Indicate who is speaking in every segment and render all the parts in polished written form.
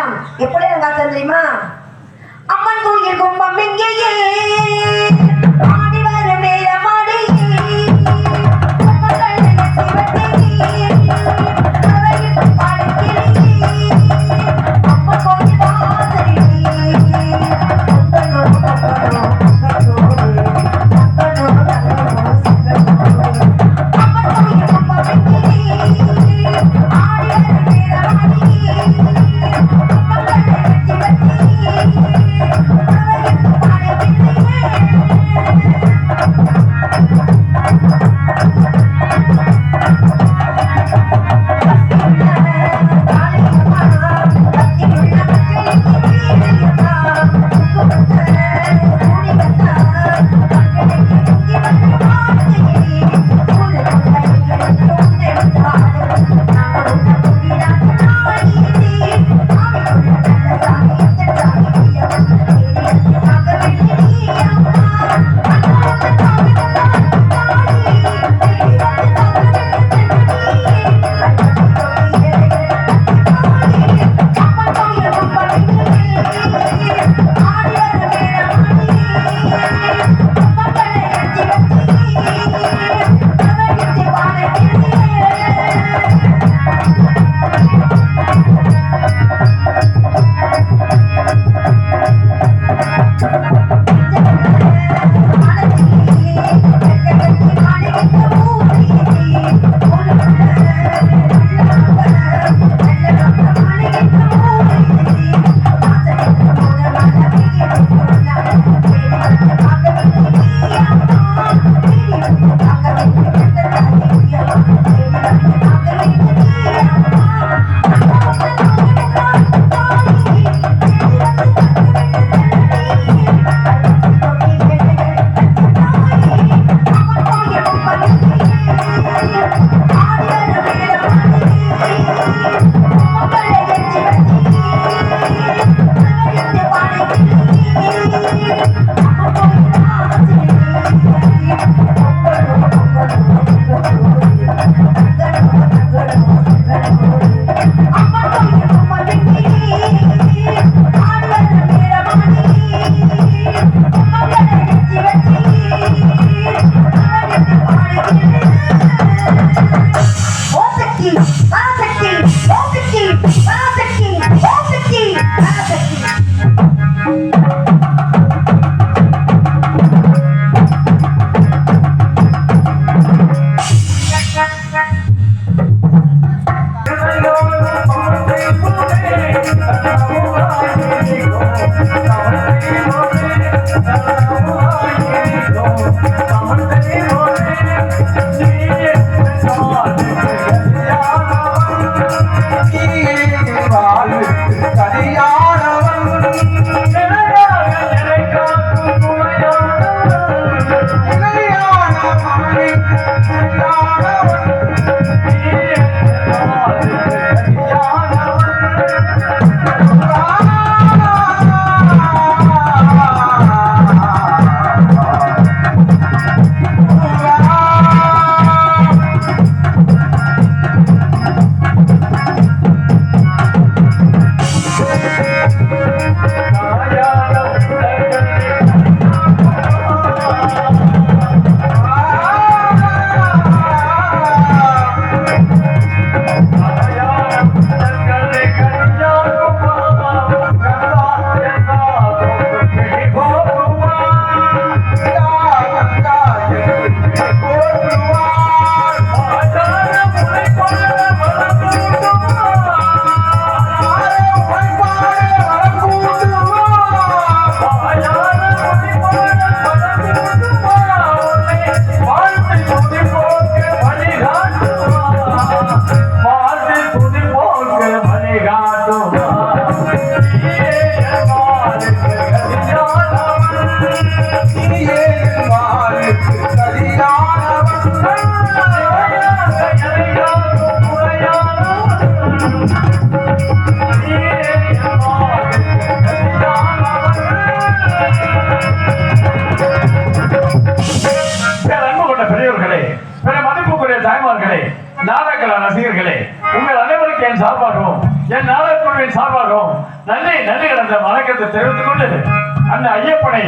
Speaker 1: எல்லாம் எப்படி காத்தது தெரியுமா? அம்மன் கோயில் கும்பம் எங்கேயே ஆடி வர நேரமாடி
Speaker 2: பெரியவர்களே, பிற மதிப்புக்குரிய தாய்மார்களே, நாடக ரசிகர்களே, உங்கள் அனைவருக்கும் என் சார்பாகவும் என் நாடகக்குழுவின் சார்பாகவும் நன்றி கடந்த வணக்கத்தை தெரிவித்துக் கொண்டு அந்த ஐயப்பனை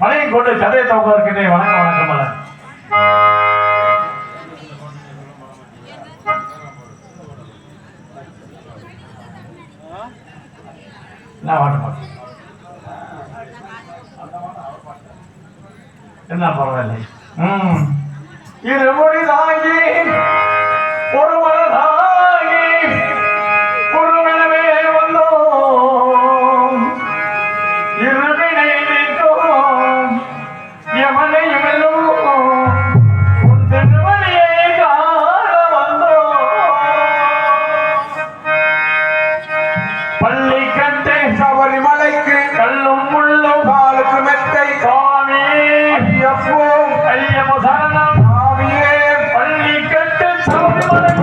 Speaker 2: மனையை கொண்டு கதையை துவக்க இருக்கின்றேன். வணக்கம் வணக்கம் மலர். என்ன பரவாயில்லை. இருமுடி தாங்கி ஒரு மனதாகி குருவனவே வந்தோம். இருவினை நீக்கும் யமனை வெல்லும் உன் திருவடியை காண வந்தோம். பள்ளி கட்டை
Speaker 3: சபரிமலைக்கு
Speaker 2: கல்லும் முள்ளும்
Speaker 3: காலுக்கு மெத்தை
Speaker 2: சுவாமி
Speaker 3: ஐயப்போ
Speaker 2: ஐயப்ப சரணம்.
Speaker 3: சாமியே
Speaker 2: பள்ளி கட்டு சபரிமலைக்கு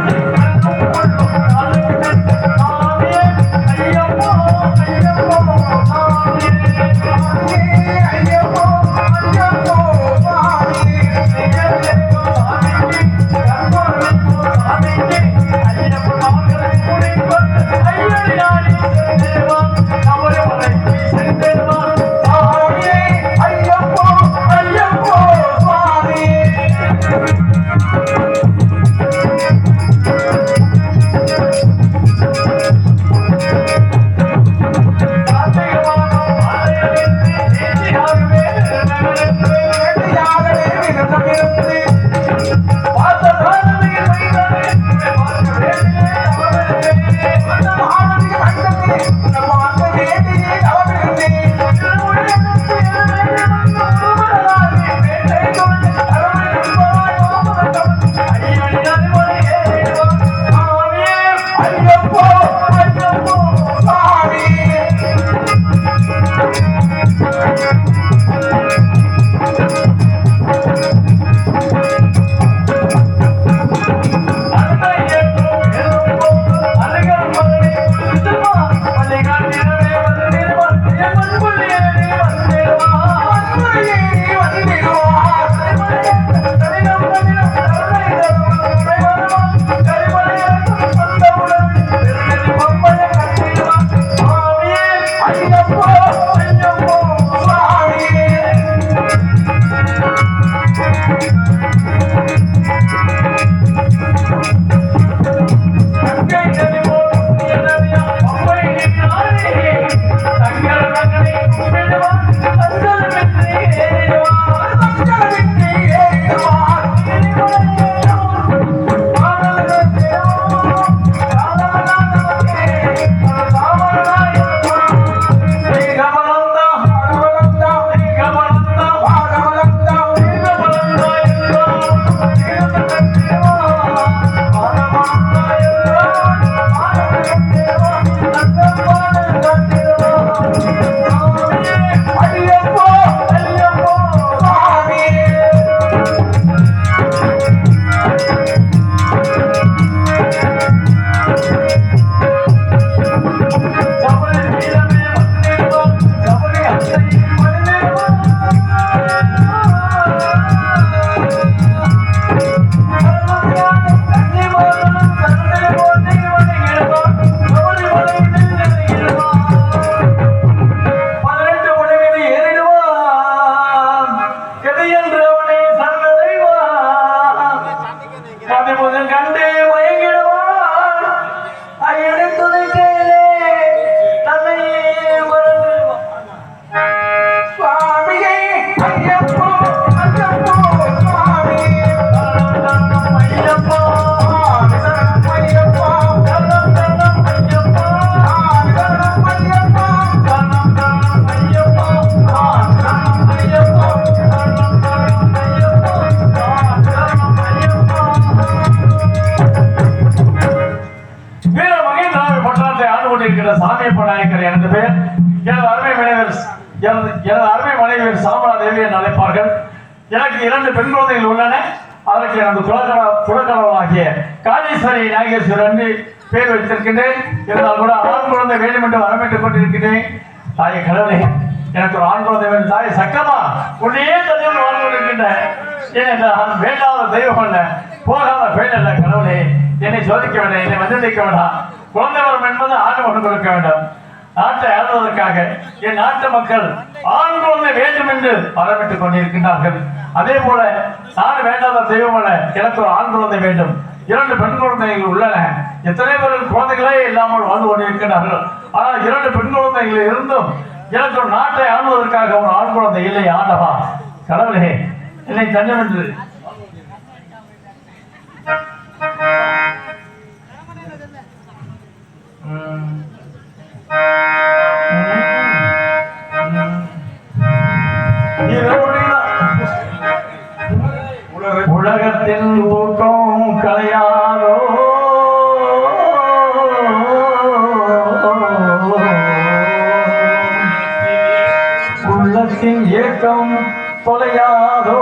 Speaker 2: எனக்கு 2 பெண் குழந்தைகள் உள்ளன. அதற்கு எனது குலக்கணவனாகிய காளீஸ்வரி நாகேஸ்வரன் பேர் வைத்திருக்கின்றேன். இருந்தால் கூட ஆண் குழந்தை வேண்டும் என்று வரவேற்றுக் கொண்டிருக்கிறேன். தாயை கடவுளே, எனக்கு ஒரு ஆண் குழந்தை வேண்டும். தாயை சக்கமா உன்னையே தனியாக வாழ்ந்து கொண்டிருக்கின்றேன். ஏனென்றால் வேண்டாத தெய்வம் அல்ல, போகாத பெண் அல்ல. கடவுளே, என்னை சோதிக்க வேண்டாம், என்னை வந்திருக்க வேண்டாம். குழந்தை வரம் என்பது ஆண் கொண்டு கொடுக்க வேண்டும். நாட்டை ஆளுவதற்காக என் நாட்டு மக்கள் ஆண் குழந்தை வேண்டும் என்று வரவிட்டுக் கொண்டிருக்கின்றார்கள். அதே போல நான் வேண்டாத தெய்வம் அல்ல, எனக்கு ஒரு ஆண் குழந்தை வேண்டும். 2 பெண் குழந்தைகள் உள்ளன. எத்தனை பேர் குழந்தைகளே இல்லாமல் வாழ்ந்து கொண்டிருக்கிறார்கள். ஆனால் 2 பெண் குழந்தைகள் இருந்தும் எனக்கு ஒரு நாட்டை ஆளுவதற்காக ஒரு ஆண் குழந்தை இல்லை. ஆண்டவா கடவுளே, என்னை தஞ்சம் என்று உலகத்தின் ஊக்கம் கலையாதோ, உள்ளத்தின் ஏக்கம் தொலையாதோ,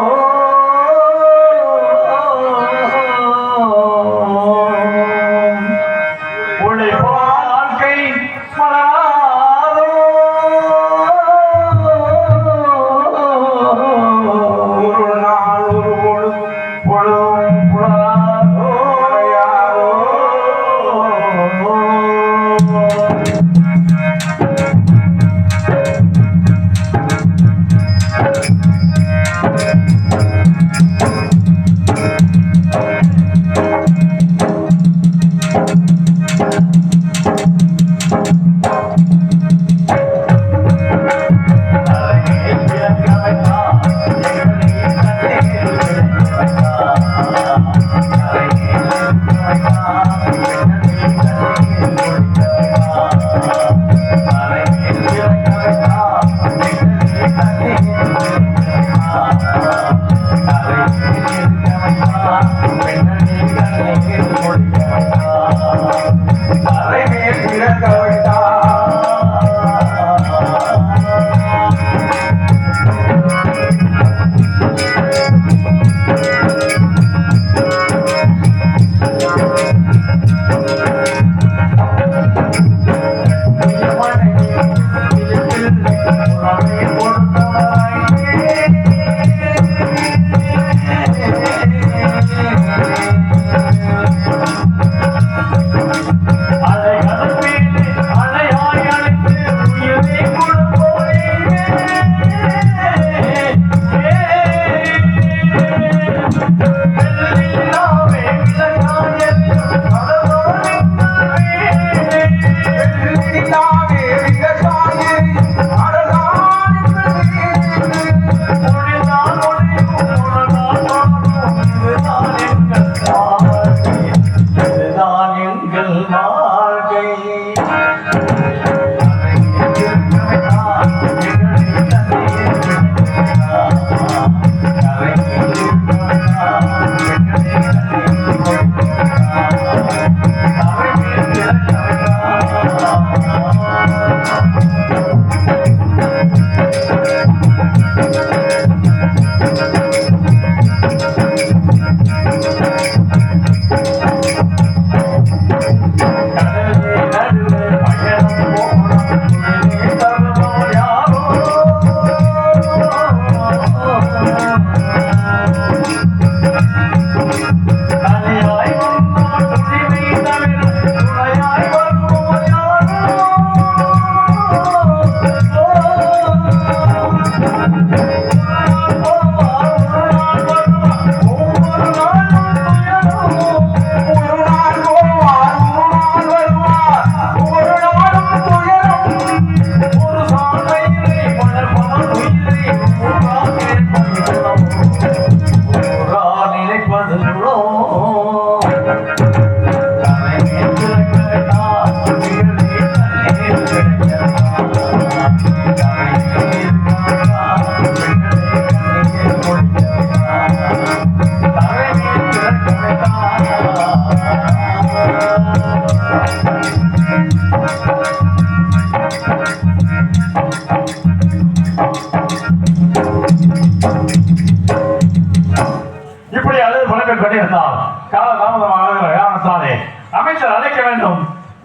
Speaker 2: அமைச்சர் அழைக்க வேண்டும்.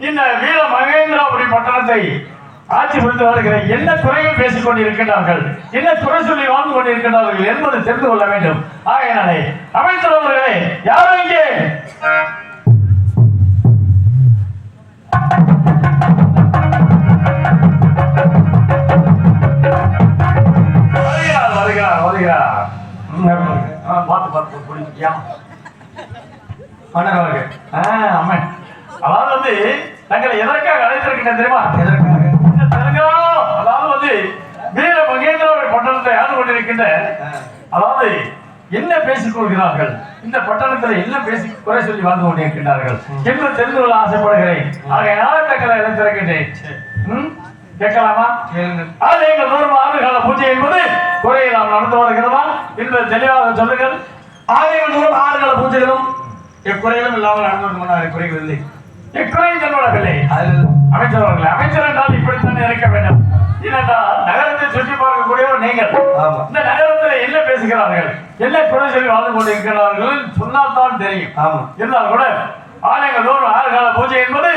Speaker 2: இந்த வீர மகேந்திராபுரி பட்டணத்தை ஆட்சி புரிந்து வருகிற என்ன குறைகள் பேசிக் கொண்டிருக்கிறார்கள், என்ன குறை சொல்லி வாழ்ந்து கொண்டிருக்கிறார்கள் என்பதை தெரிந்து கொள்ள வேண்டும். ஆகையினாலே அமைச்சர் அவர்களே, யாரும் இங்கே பார்த்து புரிஞ்சியா மன்னர் அவர்கள் ஆமா அதாவது வந்து தங்களை எதற்காக அழைத்திருக்கின்றேன் தெரியுமா எதற்காக இந்த தெலுங்கானா அதாவது வந்து வீர மகேந்திர பட்டணத்தை ஆண்டு கொண்டிருக்கின்ற அதாவது என்ன பேசிக் கொள்கிறார்கள் இந்த பட்டணத்தில் என்ன பேசி குறை சொல்லி வாழ்ந்து கொண்டிருக்கின்றார்கள் என்று தெரிந்து கொள்ள ஆசைப்படுகிறேன் ஆகையால தங்களை அழைத்திருக்கின்றேன் கேட்கலாமா எங்கள் 100 ஆண்டுகால பூஜை என்பது குறையெல்லாம் நடந்து வருகிறதா என்பது தெளிவாக சொல்லுங்கள் ஆலயங்கள் 100 ஆண்டுகால பூஜைகளும் எக்குறைகளும் இல்லாமல் நடந்து வருமாறு குறைகள் இல்லை எக்குறையும் சொல்லவில்லை அதில் அமைச்சர் அமைச்சர் என்றால் இப்படித்தான் இருக்க வேண்டும் ஏனென்றால் நகரத்தை சுற்றி பார்க்கக்கூடியவர் நீங்கள் இந்த நகரத்தில் என்ன பேசுகிறார்கள் என்ன குறை சொல்லி வாழ்ந்து கொண்டிருக்கிறார்கள் சொன்னால் தான் தெரியும் இருந்தால் கூட ஆலயங்கள் 100 ஆண்டுகால பூஜை என்பது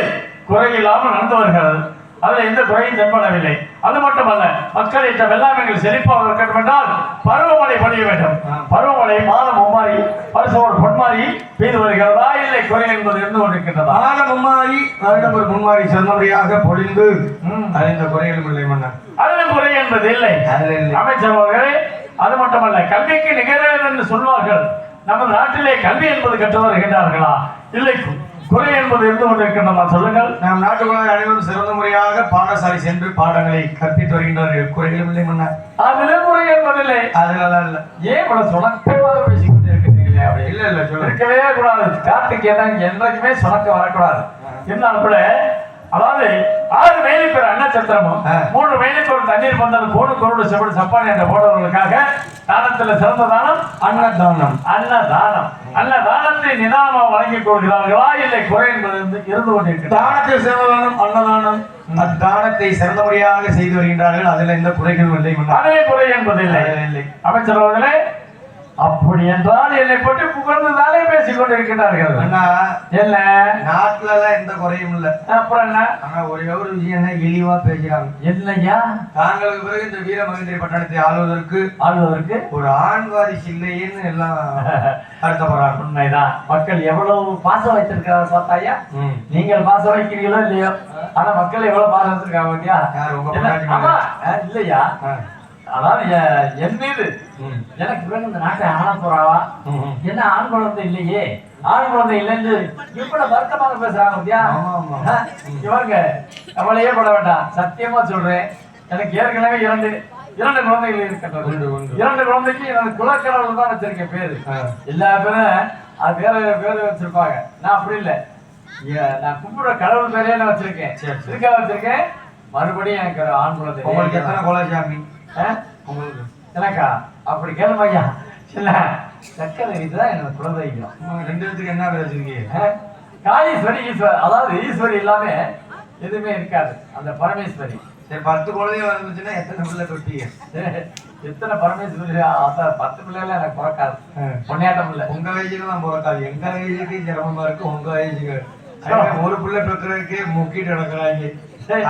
Speaker 2: குறையில்லாமல் நடந்து வருகிறது அதுல எந்த குறையும் தென்படவில்லை அது மட்டுமல்ல மக்கள் இந்த வெள்ளாமைகள் செழிப்பாக இருக்கட்டும் என்றால் பருவமழை பொழிய வேண்டும் பருவமழை மாதம் மும்மாறி வருஷம் பொன்மாறி பெய்து வருகிறதா இல்லை குறை என்பது இருந்து கொண்டிருக்கின்றதா மாதம் மும்மாறி வருடம் ஒரு முன்மாறி சொன்னபடியாக பொழிந்து அறிந்த குறைகளும் இல்லை மன்னர் அதில் குறை என்பது இல்லை அமைச்சர் அவர்களே அது மட்டுமல்ல கல்விக்கு நிகழ் என்று சொல்வார்கள் நமது நாட்டிலே கல்வி என்பது கற்று வருகின்றார்களா இல்லை குறை என்பது இருந்து கொண்டிருக்கின்றன சொல்லுங்கள் நம் நாட்டுக்குள்ள அனைவரும் சிறந்த முறையாக பாடசாலை சென்று பாடங்களை கற்பித்து வருகின்றார்கள் குறைகளும் இல்லை மன்னர் அதுல குறை என்பதில்லை அதுல இல்ல ஏன் இவ்வளவு சுணக்கமாக பேசிக்கொண்டு இருக்கிறீங்களே அப்படி இல்ல சொல்ல இருக்கவே கூடாது காட்டுக்கு என்றைக்குமே சுணக்க வரக்கூடாது இருந்தாலும் கூட அதாவது 6 வேலைக்கு ஒரு அன்னச்சத்திரமும் 3 வேலைக்கு ஒரு தண்ணீர் பந்தல் கோடு கொருடு செப்படி சப்பானி என்ற போடுறவர்களுக்காக தானத்துல சிறந்த தானம் அன்னதானம் அன்னதானத்தை நிதானமாக வழங்கிக் கொள்கிறார்களா இல்லை குறை என்பது இருந்து கொண்டிருக்கிறது தானத்தில் சிறந்த தானம் அன்னதானம் அத்தானத்தை சிறந்த முறையாக செய்து வருகின்றார்கள் அதுல எந்த குறைகளும் இல்லை அதே குறை என்பது இல்லை அமைச்சர் அவர்களே அப்படி என்றால் என்னை பற்றி புகழ்ந்துதானே பேசிக் கொண்டிருக்கிறார்கள் என்ன நாட்டுல எல்லாம் எந்த குறையும் இல்ல அப்புறம் என்ன ஆனா ஒரே ஒரு விஷயம் என்ன இழிவா பேசுறாங்க என்னையா தாங்களுக்கு பிறகு இந்த வீர மகேந்திர பட்டணத்தை ஆளுவதற்கு ஒரு ஆண் வாரிசு இல்லையேன்னு எல்லாம் வருத்தப்படுறாங்க உண்மைதான் மக்கள் எவ்வளவு பாசம் வைத்திருக்கிறார் பார்த்தாயா நீங்கள் பாசம் வைக்கிறீங்களோ இல்லையோ ஆனா மக்கள் எவ்வளவு பாசம் வச்சிருக்காங்க இல்லையா அதாவது என் மீது எனக்கு பிறகு இந்த நாட்டை ஆள போறாவா என்ன ஆண் குழந்தை இல்லையே ஆண் குழந்தை இல்லைன்னு இவ்வளவு வருத்தமாக பேசுறாங்க இவங்க கவலையே பட வேண்டாம் சத்தியமா சொல்றேன் எனக்கு ஏற்கனவே இரண்டு குழந்தைகள் இருக்கின்றது 2 குழந்தைக்கு எனக்கு குலக்கடவுள் தான் வச்சிருக்கேன் பேரு எல்லா பேரும் அது பேரு வச்சிருப்பாங்க நான் அப்படி இல்லை நான் கும்பிடுற கடவுள் பேரே நான் வச்சிருக்கேன் இருக்கா வச்சிருக்கேன் மறுபடியும் எனக்கு ஒரு ஆண் குழந்தை உங்களுக்கு எத்தனை குலசாமி எனக்கா அப்படி கேளும் ஐயா இல்ல சக்கரை இதுதான் என்னோட குழந்தை வைக்கிறோம் 2 பேருக்கு என்ன பேர் வச்சிருக்கீங்க காளீஸ்வரி ஈஸ்வரி அதாவது ஈஸ்வரி இல்லாம எதுவுமே இருக்காது அந்த பரமேஸ்வரி சரி 10 குழந்தைய வந்துச்சுன்னா எத்தனை பிள்ளை தொட்டீங்க எத்தனை பரமேஸ்வரி 10 பிள்ளைல எனக்கு பிறக்காது பொன்னியாட்டம் இல்லை உங்க வயசுக்கு தான் பிறக்காது எங்க வயசுக்கு சிரமமா இருக்கு உங்க வயசுக்கு ஒரு பிள்ளை பெற்றதுக்கு முக்கிட்டு நடக்கிறாங்க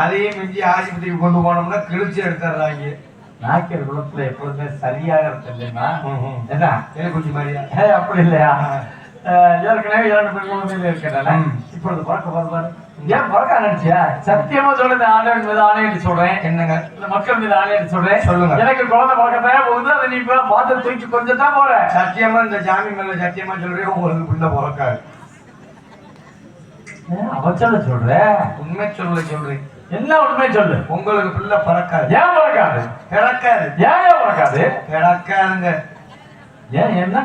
Speaker 2: அதையும் மிஞ்சி ஆஸ்பத்திரிக்கு கொண்டு போனோம்னா கிழிச்சு எடுத்துடுறாங்க நாக்கிற குளத்துல எப்பொழுதுமே சரியாக தெரியுமா என்ன கொஞ்சம் மாதிரியா அப்படி இல்லையா ஏற்கனவே 2 பெண் குழந்தைகள் இருக்கிறாங்க இப்பொழுது பிறக்க போறாரு ஏன் பிறக்க நினைச்சியா சத்தியமா சொல்லுது ஆணையம் மீது ஆணையிட்டு சொல்றேன் என்னங்க மக்கள் மீது ஆணையிட்டு சொல்றேன் சொல்லுங்க எனக்கு குழந்தை பிறக்கத்தையா போகுது அதை நீ இப்ப பார்த்து தூக்கி கொஞ்சம் தான் போற சத்தியமா இந்த ஜாமி மேல சத்தியமா சொல்றேன் உங்களுக்கு பிள்ளை பிறக்காது அவச்சல சொல்ற உண்மை சொல்றேன் என்ன உண்மை சொல்லு உங்களுக்கு பிள்ளை பிறக்காது ஏன் பிறக்காது ஏன் பிறக்காது பிறக்காதுங்க ஏன் என்ன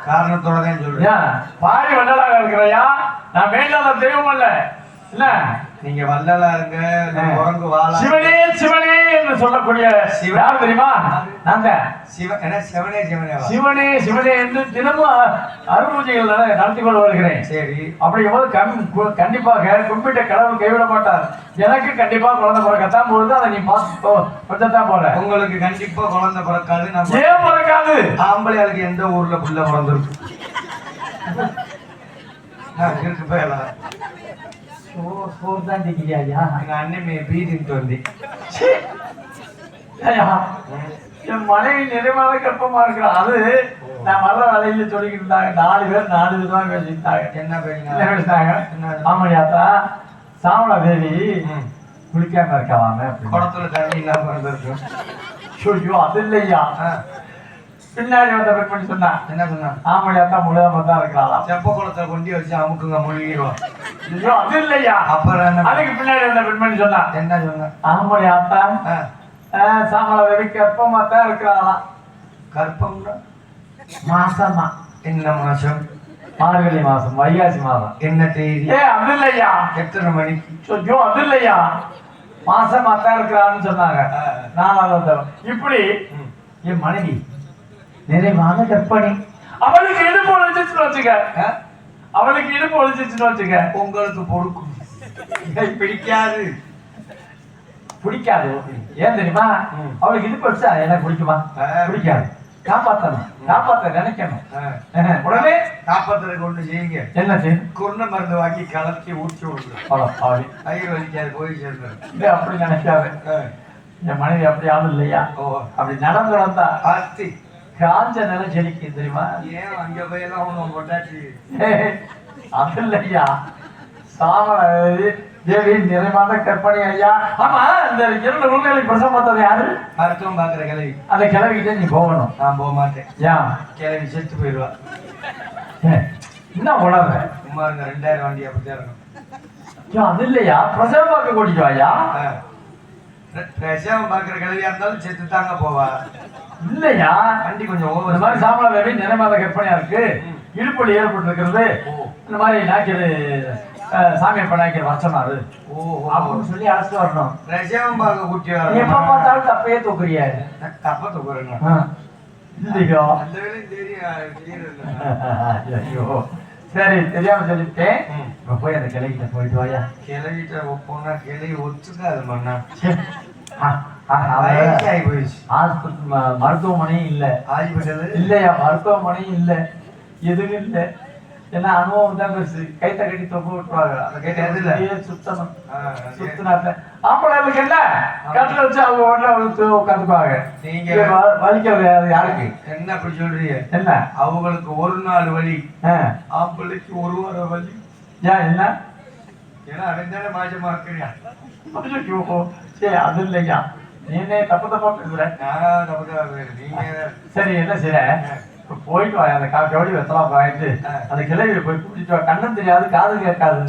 Speaker 2: காரணத்தோட தான் சொல்றேன் பாரி வள்ளலாக இருக்கிறையா நான் வேண்டாத தெய்வம் அல்ல இல்ல நீங்க வள்ளலா இருங்க குரங்கு வாழ சிவனே என்று சொல்லக்கூடிய யார் தெரியுமா நாங்க சிவனே என்று தினமும் அருள்பூஜைகள் நடத்தி கொண்டு வருகிறேன் சரி அப்படிங்கும்போது கண்டிப்பாக கும்பிட்ட கடவுள் கைவிட மாட்டார் எனக்கு கண்டிப்பா குழந்தை பிறக்கத்தான் போகுது அதை நீ பார்த்து கொஞ்சம் தான் போற உங்களுக்கு கண்டிப்பா குழந்தை பிறக்காது ஏன் பிறக்காது ஆம்பளையாளுக்கு எந்த ஊர்ல புள்ள பிறந்திருக்கு போயலாம் தான் டிகிரியா எங்க அண்ணன் பீதிட்டு வந்து என் மனைவி நிறைவாக கற்பமா இருக்கிறான் அது நான் வர்ற வேலையில சொல்லிக்கிட்டு இருந்தாங்க 4 பேர் 4 விதமா பேசிட்டாங்க என்ன பேசினாங்க ஆமாடியாத்தா சாமலா தேவி குளிக்காம இருக்காவாங்க குளத்துல தண்ணி இல்லாம இருந்திருக்கு அது இல்லையா பின்னாடி வந்த பெண்மணி சொன்னா
Speaker 3: என்ன சொன்னா?
Speaker 2: ஆம்பளையாத்தான் முழுகாம தான் இருக்கிறாளாம்.
Speaker 3: செப்ப குளத்தை கொண்டு வச்சு அமுக்குங்க முழுகிடுவோம்.
Speaker 2: ஐயோ அது இல்லையா.
Speaker 3: அப்புறம் என்ன?
Speaker 2: அதுக்கு பின்னாடி வந்த பெண்மணி சொன்னா
Speaker 3: என்ன சொன்ன?
Speaker 2: ஆம்பளையாத்தான் சாமலை ரவி கற்பமா தான் இருக்கிறாளாம்.
Speaker 3: கற்பம்னா
Speaker 2: மாசமா
Speaker 3: என்ன மாசம்?
Speaker 2: மார்கழி மாசம், வைகாசி மாதம்.
Speaker 3: என்ன தேதி?
Speaker 2: அது இல்லையா.
Speaker 3: எத்தனை மணிக்கு?
Speaker 2: ஐயோ அது இல்லையா. மாசமா தான் இருக்கிறான்னு சொன்னாங்க. நாலாவது வந்தவன் இப்படி என் மனைவி நிறைவான கற்பனை. அவளுக்கு இடுப்பு ஒழிச்சிச்சுன்னு வச்சுக்க. அவளுக்கு இடுப்பு ஒழிச்சிச்சுன்னு வச்சுக்க.
Speaker 3: உங்களுக்கு பொறுக்கும் பிடிக்காது.
Speaker 2: பிடிக்காது. ஏன் தெரியுமா? அவளுக்கு இடுப்பு வச்சா எனக்கு பிடிக்குமா? பிடிக்காது. காப்பாத்தணும், காப்பாத்த நினைக்கணும். உடனே
Speaker 3: காப்பாத்துறதுக்கு ஒண்ணு செய்யுங்க.
Speaker 2: என்ன செய்யும்?
Speaker 3: குருண மருந்து வாங்கி கலக்கி ஊற்றி விடுங்க. கயிறு வலிக்காது, போய் சேர்ந்து.
Speaker 2: அப்படி நினைக்காது. என் மனைவி அப்படி ஆளும் இல்லையா. அப்படி நடந்து வந்தா
Speaker 3: ஆஸ்தி
Speaker 2: காஞ்ச நிலம் செடிக்கு தெரியுமா.
Speaker 3: ஏன் அங்க போய் எல்லாம் ஒண்ணு கொண்டாச்சு.
Speaker 2: அது இல்லையா. சாம தேவி நிறைவான கற்பனை ஐயா. ஆமா, இந்த 2 குழந்தைகளுக்கு பிரசவம் பார்த்தது யாரு?
Speaker 3: மருத்துவம் பாக்குற கிளவி.
Speaker 2: அந்த கிளவிக்கிட்டே நீ போகணும்.
Speaker 3: நான் போக மாட்டேன்.
Speaker 2: ஏன்?
Speaker 3: கிளவி செத்து போயிடுவா.
Speaker 2: என்ன உணர்ற?
Speaker 3: சும்மா இருங்க, 2000 வண்டி அப்படித்தான் இருக்கும்.
Speaker 2: அது இல்லையா. பிரசவம் பார்க்க கூட்டிட்டு வாயா.
Speaker 3: பிரசவம் பாக்குற கிளவியா இருந்தாலும் செத்து தாங்க போவா.
Speaker 2: இல்லையா.
Speaker 3: வண்டி கொஞ்சம்
Speaker 2: இந்த
Speaker 3: ஓவர்.
Speaker 2: மாதிரி சாமல தேவி நிறைவான கற்பனையா இருக்கு. இடுப்பொலி ஏற்பட்டு இருக்கிறது. இந்த மாதிரி நாய்க்கு சாமி அப்ப நாய்க்கு வர சொன்னாரு அப்படின்னு சொல்லி அழைச்சிட்டு வரணும்.
Speaker 3: பிரசவம் பார்க்க கூட்டி
Speaker 2: எப்ப
Speaker 3: வரணும்.
Speaker 2: பார்த்தாலும் தப்பையே தூக்குறியா.
Speaker 3: தப்ப தூக்குறேங்க.
Speaker 2: இல்லையோ.
Speaker 3: அந்த வேலையும் தெரியும்.
Speaker 2: ஐயோ சரி, தெரியாம சொல்லிட்டேன். இப்ப போய் அந்த கிளைகிட்ட போயிட்டு வாயா.
Speaker 3: கிளவிட்ட போனா கிளவி ஒத்துக்காது மண்ணா.
Speaker 2: ஆஸ்பத்திரி மருத்துவமனையும் இல்ல.
Speaker 3: ஆஜிபட்டது
Speaker 2: இல்லையா. மருத்துவமனையும் இல்ல, எதுவும் இல்ல. ஏன்னா அனுபவம் தான் பெருசு. கைத்த கட்டி தொங்க விட்டுருவாங்க. அந்த கைத்த சுத்தணும். சுத்தினாட்ட ஆம்பளைகளுக்கு என்ன கட்டில வச்சு அவங்க உடனே உட்காந்துக்குவாங்க.
Speaker 3: நீங்க
Speaker 2: வலிக்கிறது யாருக்கு?
Speaker 3: என்ன அப்படி சொல்றீங்க?
Speaker 2: என்ன
Speaker 3: அவங்களுக்கு ஒரு நாள் வலி, ஆம்பளைக்கு ஒரு வாரம் வலி.
Speaker 2: ஏன் என்ன?
Speaker 3: ஏன்னா அவன் மாஜமா இருக்கிறியா.
Speaker 2: சரி அது இல்லையா. நீனே தப்பு தப்பா பேசுற.
Speaker 3: நீங்க
Speaker 2: சரி என்ன செய்ற? போயிட்டு வா. அந்த காப்பியோடி வெத்தலாம் வாங்கிட்டு அந்த கிளையில போய் கூட்டிட்டு வா. கண்ணும் தெரியாது, காது கேட்காது.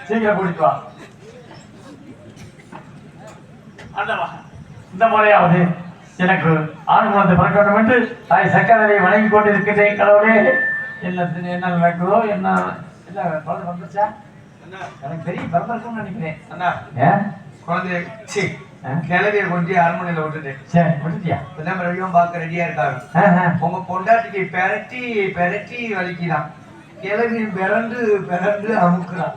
Speaker 2: சீக்கிரம் கூட்டிட்டு வா. இந்த முறையாவது எனக்கு ஆண் குழந்தை பிறக்க வேண்டும் என்று தாய் சக்கரவரையை வணங்கி கொண்டு இருக்கின்றேன். கடவுளே, என்ன நடக்குதோ என்ன. இல்ல குழந்தை வந்துருச்சா? எனக்கு பெரிய பிறந்திருக்கும்னு நினைக்கிறேன்.
Speaker 3: குழந்தைய கிளவிய கொண்டு அரண்மனையில விட்டுட்டேன்.
Speaker 2: சரி விட்டுட்டியா?
Speaker 3: இப்பதான் ரவியும் பார்க்க ரெடியா இருக்காங்க. உங்க பொண்டாட்டிக்கு பெரட்டி பெரட்டி வலிக்குதான். கிளவி பிறண்டு பிறண்டு அமுக்குறான்.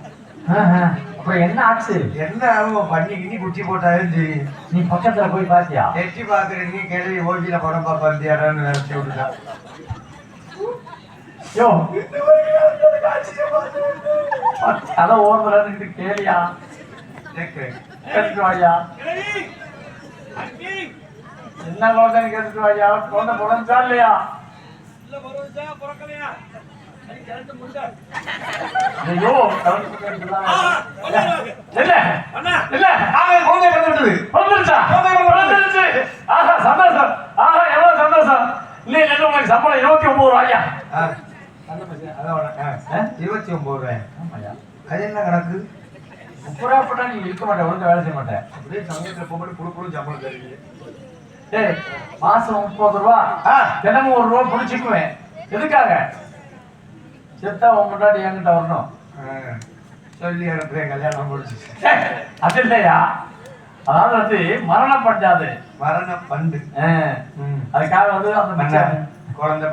Speaker 2: அப்புறம் என்ன ஆச்சு?
Speaker 3: என்ன ஆகும்? பண்ணி கிண்டி குச்சி போட்டாலும் தெரியும்.
Speaker 2: நீ பக்கத்துல போய் பாத்தியா?
Speaker 3: எட்டி பாக்குறீங்க. கிளவி ஓகில படம் பார்க்க வந்தியாடான்னு நினைச்சு விட்டுட்டான்.
Speaker 2: யோ தலை ஓடுறதுக்கு கேளியா. கேட்டுட்டு வாயா. என்ன குழந்தைன்னு கேட்டுட்டு வாயா. குழந்தை பிறந்தா இல்லையா? ஐயோ இல்ல இல்ல
Speaker 3: குழந்தை பிறந்துட்டது.
Speaker 2: வந்துருச்சா? வந்துருச்சு. ஆஹா சந்தோஷம். ஆஹா எவ்வளவு சந்தோஷம். இல்லையா நல்ல உங்களுக்கு சம்பளம் 29 ரூபாயா?
Speaker 3: 29 ரூபாய். அது என்ன கணக்கு?
Speaker 2: 30 ரூபா போட்டா நீங்க இருக்க மாட்டேன், ஒழுங்கா வேலை செய்ய மாட்டேன்.
Speaker 3: அப்படியே சமயத்துல போட்டு குடுக்கணும் சம்பளம் தருவீங்க.
Speaker 2: ஏய் மாசம் 30 ரூபா, தினமும் 1 ரூபா பிடிச்சிக்குவேன். எதுக்காக? செத்தா உன் முன்னாடி என்கிட்ட வரணும்.
Speaker 3: சொல்லி அனுப்புறேன். கல்யாணம் முடிச்சு.
Speaker 2: அது இல்லையா. அதாவது வந்து மரண பஞ்சாது
Speaker 3: மரண பண்டு.
Speaker 2: அதுக்காக வந்து அந்த
Speaker 3: குழந்தை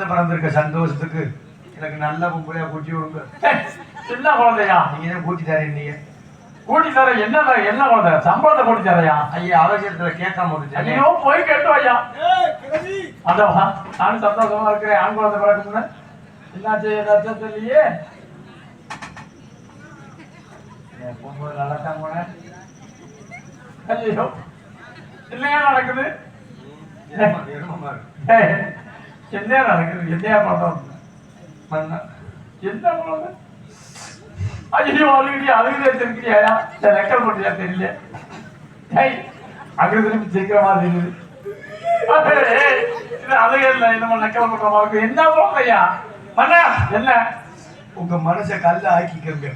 Speaker 3: பிறந்திருக்க சந்தோஷத்துக்கு எனக்கு நல்ல பொம்பளையா கூட்டி விடுங்க.
Speaker 2: சின்ன குழந்தையா?
Speaker 3: நீங்க தான் கூட்டி தரேன். நீங்க
Speaker 2: கூட்டி தர என்ன என்ன குழந்தை? சம்பளத்தை கூட்டி தரையா?
Speaker 3: ஐயா அவசரத்துல கேட்காம
Speaker 2: ஐயோ போய் கேட்டு ஐயா. அதவா நானும் சந்தோஷமா இருக்கிறேன். ஆண் குழந்தை பிறக்கும்னு என்னாச்சு ஏதாச்சும் தெரியலையே. போகும்போது நடக்காம போனேன். ஐயோ இல்லையா நடக்குது. என்ன நடக்குது? என்னையா பண்றோம்? என்ன குழந்தை? ஐயோ அழுகிறியா? அழுகுதே தெரிஞ்சியா? ரெக்கல் பண்ணியா தெரியல. அங்கே திரும்பி சீக்கிரமா தெரியுது. இது அழகே இல்லை நம்ம நக்கல் பண்றோம் என்ன போகையா பண்ண என்ன
Speaker 3: உங்க மனசை கல்ல ஆக்கிக்கங்க.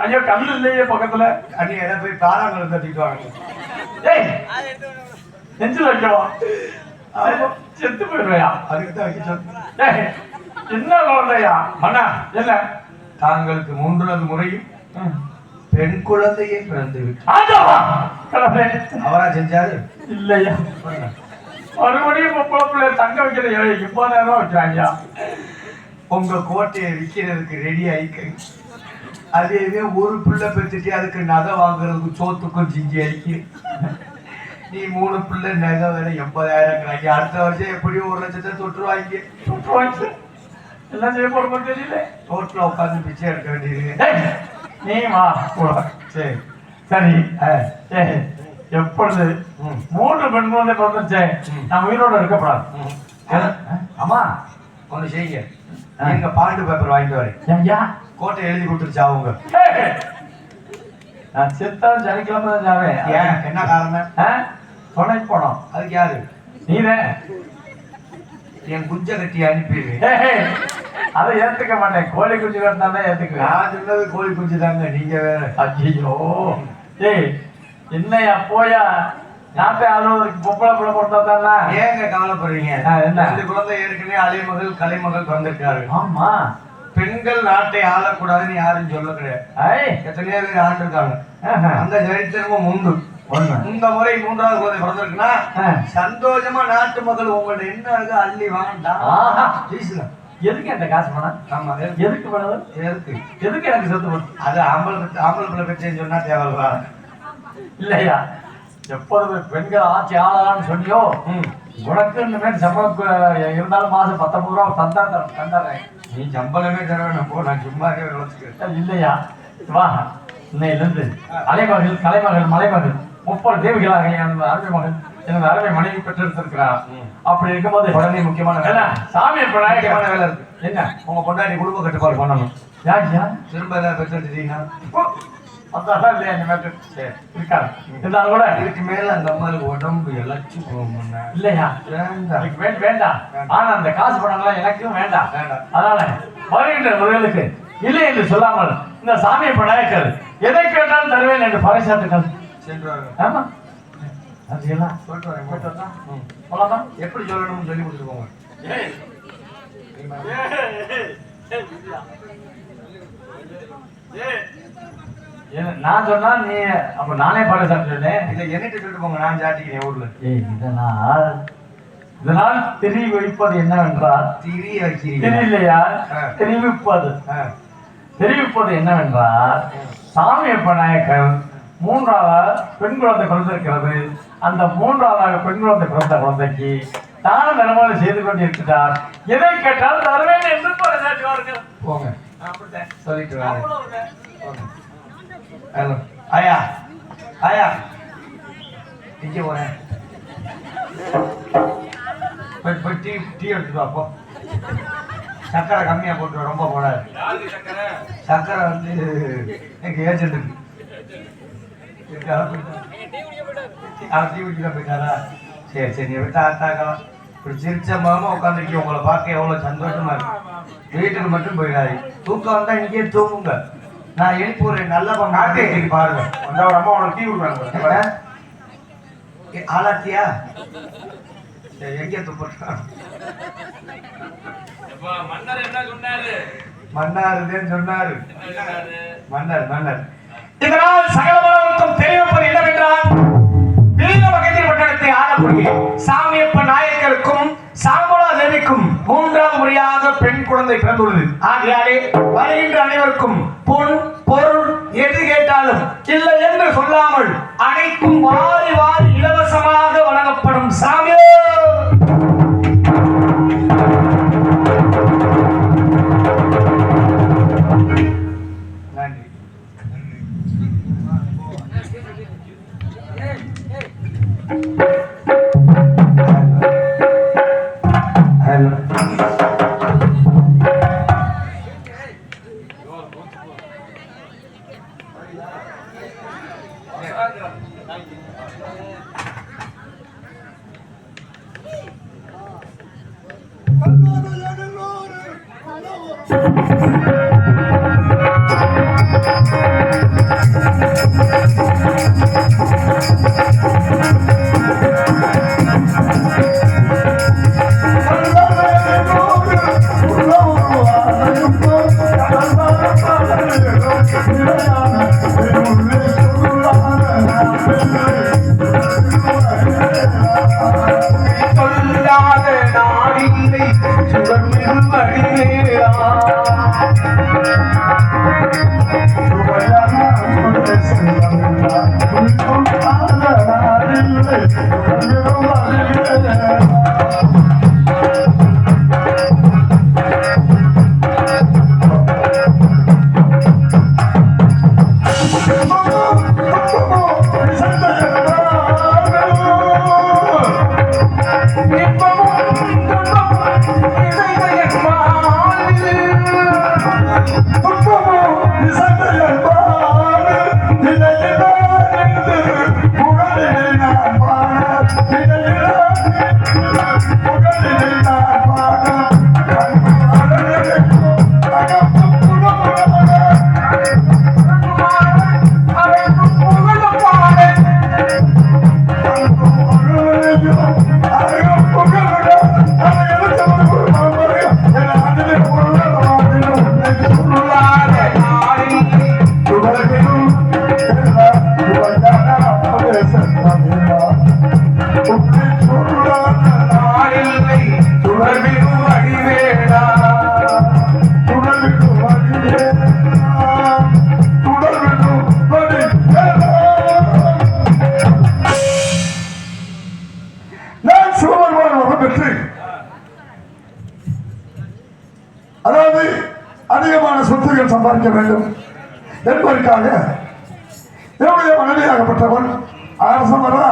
Speaker 2: ஐயோ கல் இல்லையே பக்கத்துல
Speaker 3: அடி எதை போய் பாராங்கல தட்டிட்டு வாங்க.
Speaker 2: ஏய் நெஞ்சில் வைக்கவா செத்து போயிடுவையா
Speaker 3: அதுக்கு தான் வைக்க சொன்னேன்.
Speaker 2: ஏய் என்ன குழந்தையா மண்ணா என்ன
Speaker 3: தாங்களுக்கு 3வது முறையும் பெண் குழந்தையே பிறந்து விட்டு அவரா செஞ்சாரு
Speaker 2: இல்லையா மறுபடியும் பொம்பளை தங்க வைக்கிற 80,000 ரூபா வைக்கிறாங்க.
Speaker 3: உங்க கோட்டையை விற்கிறதுக்கு ரெடி ஆயிக்க. அதேவே ஒரு பிள்ளை பெற்றுட்டு அதுக்கு நகை வாங்குறதுக்கு சோத்துக்கும் சிங்கி ஆயிக்கு. நீ 3 பிள்ளை நகை வேற 80,000 அடுத்த வருஷம் எப்படியும் 1 லட்சத்தை தொட்டுருவாங்க.
Speaker 2: எல்லாம் செய்ய போற தெரியல.
Speaker 3: ரோட்ல உட்காந்து பிச்சை எடுக்க வேண்டியது.
Speaker 2: நீ வா கூட
Speaker 3: சரி
Speaker 2: சரி எப்பொழுது 3 பெண் குழந்தை பிறந்துச்சே நான் உயிரோட இருக்கப்படாது.
Speaker 3: அம்மா ஒண்ணு செய்யுங்க. எங்க பாண்டு பேப்பர் வாங்கிட்டு வரேன்.
Speaker 2: ஐயா
Speaker 3: கோட்டை எழுதி கொடுத்துருச்சா அவங்க?
Speaker 2: நான் செத்தாலும் சனிக்கிழமை தான் ஜாவேன்.
Speaker 3: ஏன் என்ன காரணம்?
Speaker 2: துணை போனோம்.
Speaker 3: அதுக்கு யாரு?
Speaker 2: நீதான்
Speaker 3: என் குஞ்ச கட்டி அனுப்பிடு.
Speaker 2: அதை ஏத்துக்க மாட்டேன். கோழி குஞ்சு கட்டினாதான் ஏத்துக்குவேன்.
Speaker 3: நான் சொன்னது கோழி குஞ்சு தாங்க. நீங்க வேற.
Speaker 2: ஐயோ ஏய் என்னையா போயா நாட்டை ஆளுவதற்கு பொம்பளை பிள்ளை போட்டா தானே.
Speaker 3: ஏங்க கவலைப்படுறீங்க?
Speaker 2: என்ன
Speaker 3: 2 குழந்தை ஏற்கனவே அலைமகள் கலைமகள் வந்திருக்காரு.
Speaker 2: ஆமா
Speaker 3: பெண்கள் நாட்டை ஆளக்கூடாதுன்னு யாரும் சொல்ல கிடையாது. எத்தனையோ பேர் ஆண்டிருக்காங்க. அந்த சரித்திரமும் உண்டு. இந்த முறை 3வது குழந்தை பிறந்திருக்குன்னா சந்தோஷமா நாட்டு மக்கள் உங்கள்ட்ட என்ன இருக்கு அள்ளி வாங்கலாம்.
Speaker 2: எதுக்கு அந்த காசு பணம்?
Speaker 3: ஆமா
Speaker 2: எதுக்கு பணம்? எதுக்கு எனக்கு சொத்து பணம்?
Speaker 3: அது ஆம்பளை பிள்ளை பெற்றேன்னு சொன்னா தேவையா
Speaker 2: இல்லையா? எப்பொழுது பெண்கள் ஆட்சி ஆளலாம்னு சொன்னியோ உனக்கு இனிமேல் சம்பளம் இருந்தாலும் மாசம் 19 ரூபா தந்தாரேன்.
Speaker 3: நீ சம்பளமே தர வேணும் போ. நான் சும்மாவே வளர்த்துக்கிறேன்.
Speaker 2: இல்லையா வா இன்னையிலிருந்து அலைமகள் கலைமகள் மலைமகள் 30 தேவிகளாக எனது அருமை மகன் எனது அருமை மனைவி பெற்றெடுத்திருக்கிறார். அப்படி இருக்கும்போது
Speaker 3: உடனே முக்கியமான வேலை
Speaker 2: சாமி
Speaker 3: முக்கியமான வேலை இருக்கு.
Speaker 2: என்ன
Speaker 3: உங்க பொண்டாட்டி குடும்ப கட்டுப்பாடு பண்ணணும்.
Speaker 2: யாருயா
Speaker 3: திரும்ப ஏதாவது பெற்றெடுத்துட்டீங்கன்னா
Speaker 2: அதான் இல்லையா இனிமேட்டு இருக்காது. இருந்தாலும் கூட
Speaker 3: இதுக்கு மேல அந்த அம்மாவுக்கு உடம்பு இழைச்சு போகணும்.
Speaker 2: இல்லையா வேண்டாம். ஆனா அந்த காசு பணம்லாம் எனக்கும் வேண்டாம். அதனால வருகின்ற முறைகளுக்கு இல்லை என்று சொல்லாமல் இந்த சாமியை பணாக்கள் எதை கேட்டாலும் தருவேன் என்று பறைசாட்டுகள்
Speaker 3: சென்றாங்க.
Speaker 2: ஆமா அதெல்லாம்
Speaker 3: சொல்லிட்டு வரேன்.
Speaker 2: சொல்லலாம்
Speaker 3: எப்படி சொல்லணும்னு சொல்லி கொடுத்துருக்கோங்க.
Speaker 2: நான் சொன்னா நீ அப்ப நானே பறைசாட்டு சொன்னேன்.
Speaker 3: இதை என்னட்டு சொல்லிட்டு போங்க. நான் சாட்டிக்கிறேன் ஊர்ல.
Speaker 2: இதனால் திரி வைப்பது என்னவென்றால்
Speaker 3: திரி வைக்கிறீங்க
Speaker 2: தெரியலையா? தெரிவிப்பது என்னவென்றால் சாமியப்ப நாயக்கர் 3வது பெண் குழந்தை பிறந்திருக்கிறது. அந்த 3வது பெண் குழந்தை பிறந்த குழந்தைக்கு தான தர்மங்களை செய்து கொண்டிருக்கிறார். எதை கேட்டாலும் தருவேன் என்று பறைசாட்டுவார்கள்.
Speaker 3: போங்க சொல்லிட்டு வாங்க. ஹலோ ஆயா ஆயா இங்கே போறேன். போய் டீ எடுத்துட்டு வா போ. சக்கரை கம்மியா போட்டு ரொம்ப போடாது. சக்கரை வந்து எங்க ஏஜென்ட் இருக்கு. டீ குடிக்க போயிட்டாரா? சரி நீ விட்டா ஆத்தாக்கலாம். இப்படி சிரிச்ச மாமா உட்காந்துருக்கீங்க. உங்களை பார்க்க எவ்வளவு சந்தோஷமா இருக்கு. வீட்டுக்கு மட்டும் போயிடாது. தூக்கம் வந்தா இங்கேயே தூங்குங்க. நான் எழுப்பி ஒரு நல்ல பாருங்க. அந்த ஒரு அம்மா உனக்கு டீ கொடுக்குறாங்க. ஆளாத்தியா? எங்கே துப்பட்டான்? மன்னாருதான் சொன்னாரு. மன்னர்
Speaker 2: இதனால் சகல உலகத்துக்கும் தெரிவிப்பது என்னவென்றால் வீர மகேந்திர பட்டணத்தை ஆளக்கூடிய சாமியப்ப நாயக்கருக்கும் சாம்பலா தேவிக்கும் 3வது முறையாக பெண் குழந்தை பிறந்துள்ளது. ஆகையாலே வருகின்ற அனைவருக்கும் பொன் பொருள் எது கேட்டாலும் இல்லை என்று சொல்லாமல் அனைத்தும் வாரி வாரி இலவசமாக வழங்கப்படும். சாமியோ
Speaker 3: நன்றி. ஹலோ
Speaker 2: சொல்லாத நாடில்லை சுடர்மிகு வடிவேலா
Speaker 4: அதாவது அதிகமான சொத்துக்கள் சம்பாதிக்க வேண்டும் என்பதற்காக என்னுடைய மனைவியாகப்பட்டவன் அரச மரம்